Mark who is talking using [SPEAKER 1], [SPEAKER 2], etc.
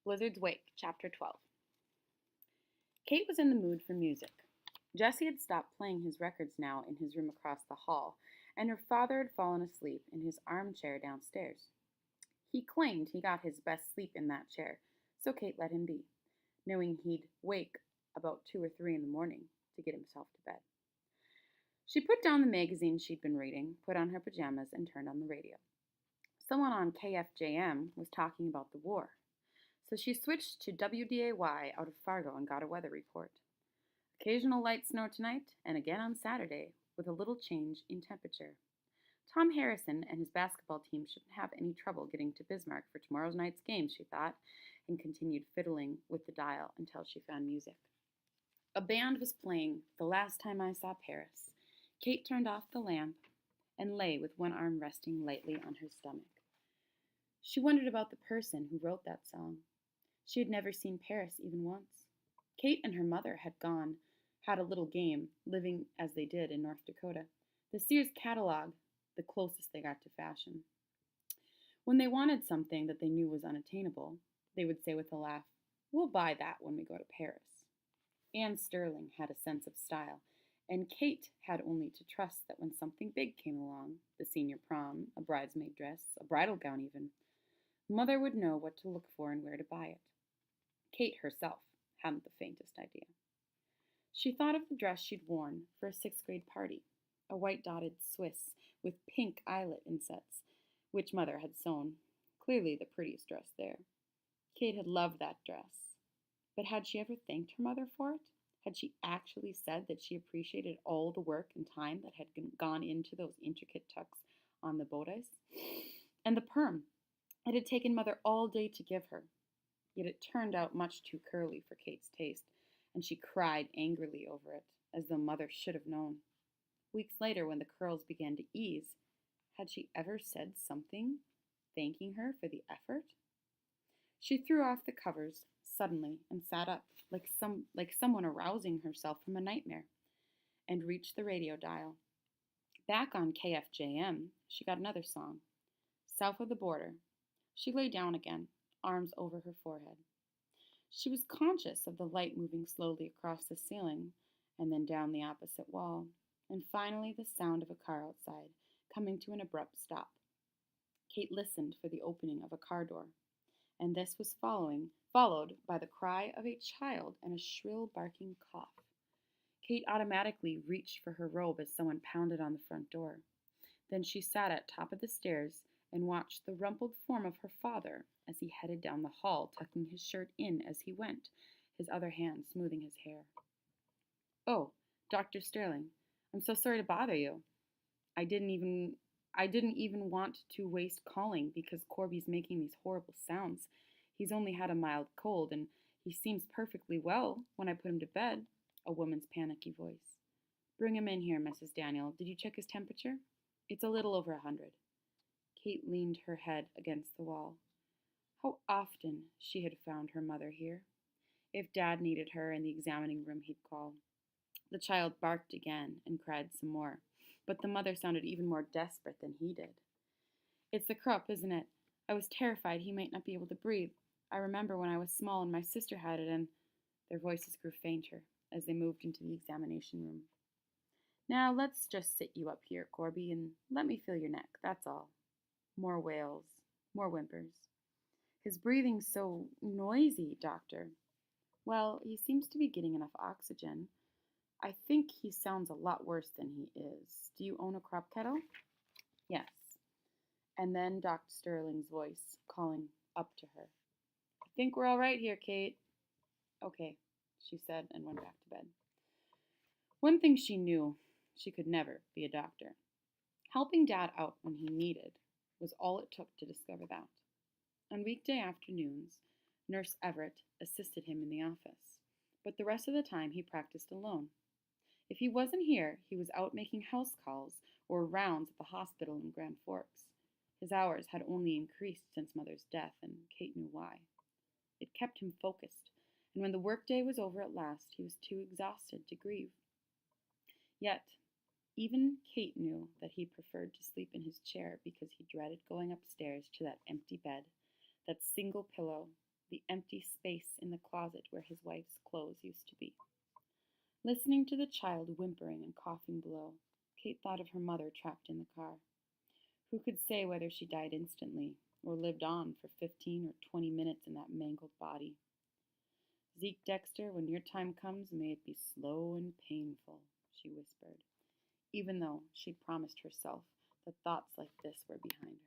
[SPEAKER 1] Blizzard's Wake, Chapter 12. Kate was in the mood for music. Jesse had stopped playing his records now in his room across the hall, and her father had fallen asleep in his armchair downstairs. He claimed he got his best sleep in that chair, so Kate let him be, knowing he'd wake about 2 or 3 in the morning to get himself to bed. She put down the magazine she'd been reading, put on her pajamas, and turned on the radio. Someone on KFJM was talking about the war, so she switched to WDAY out of Fargo and got a weather report. Occasional light snow tonight, and again on Saturday, with a little change in temperature. Tom Harrison and his basketball team shouldn't have any trouble getting to Bismarck for tomorrow night's game, she thought, and continued fiddling with the dial until she found music. A band was playing The Last Time I Saw Paris. Kate turned off the lamp and lay with one arm resting lightly on her stomach. She wondered about the person who wrote that song. She had never seen Paris even once. Kate and her mother had a little game, living as they did in North Dakota. The Sears catalog, the closest they got to fashion. When they wanted something that they knew was unattainable, they would say with a laugh, "We'll buy that when we go to Paris." Anne Sterling had a sense of style, and Kate had only to trust that when something big came along, the senior prom, a bridesmaid dress, a bridal gown even, Mother would know what to look for and where to buy it. Kate herself hadn't the faintest idea. She thought of the dress she'd worn for a 6th grade party, a white dotted Swiss with pink eyelet insets, which Mother had sewn, clearly the prettiest dress there. Kate had loved that dress, but had she ever thanked her mother for it? Had she actually said that she appreciated all the work and time that had gone into those intricate tucks on the bodice? And the perm. It had taken Mother all day to give her, yet it turned out much too curly for Kate's taste, and she cried angrily over it, as though Mother should have known. Weeks later, when the curls began to ease, had she ever said something thanking her for the effort? She threw off the covers suddenly and sat up, like someone arousing herself from a nightmare, and reached the radio dial. Back on KFJM, she got another song, South of the Border. She lay down again, arms over her forehead. She was conscious of the light moving slowly across the ceiling and then down the opposite wall, and finally the sound of a car outside, coming to an abrupt stop. Kate listened for the opening of a car door, and this was followed by the cry of a child and a shrill barking cough. Kate automatically reached for her robe as someone pounded on the front door. Then she sat at top of the stairs and watched the rumpled form of her father as he headed down the hall, tucking his shirt in as he went, his other hand smoothing his hair. "Oh, Dr. Sterling, I'm so sorry to bother you. I didn't even want to waste calling because Corby's making these horrible sounds. He's only had a mild cold, and he seems perfectly well when I put him to bed," a woman's panicky voice. "Bring him in here, Mrs. Daniel. Did you check his temperature? It's a little over 100. Kate leaned her head against the wall. How often she had found her mother here. If Dad needed her in the examining room, he'd call. The child barked again and cried some more, but the mother sounded even more desperate than he did. "It's the croup, isn't it? I was terrified he might not be able to breathe. I remember when I was small and my sister had it, and..." Their voices grew fainter as they moved into the examination room. "Now let's just sit you up here, Corby, and let me feel your neck, that's all." More wails, more whimpers. "His breathing's so noisy, Doctor." "Well, he seems to be getting enough oxygen. I think he sounds a lot worse than he is. Do you own a crop kettle?" "Yes." And then Dr. Sterling's voice calling up to her. "I think we're all right here, Kate." "Okay," she said and went back to bed. One thing she knew, she could never be a doctor. Helping Dad out when he needed was all it took to discover that. On weekday afternoons, Nurse Everett assisted him in the office, but the rest of the time he practiced alone. If he wasn't here, he was out making house calls or rounds at the hospital in Grand Forks. His hours had only increased since Mother's death, and Kate knew why. It kept him focused, and when the workday was over at last, he was too exhausted to grieve. Yet, even Kate knew that he preferred to sleep in his chair because he dreaded going upstairs to that empty bed, that single pillow, the empty space in the closet where his wife's clothes used to be. Listening to the child whimpering and coughing below, Kate thought of her mother trapped in the car. Who could say whether she died instantly or lived on for 15 or 20 minutes in that mangled body? Zeke Dexter, when your time comes, may it be slow and painful, she whispered, even though she promised herself that thoughts like this were behind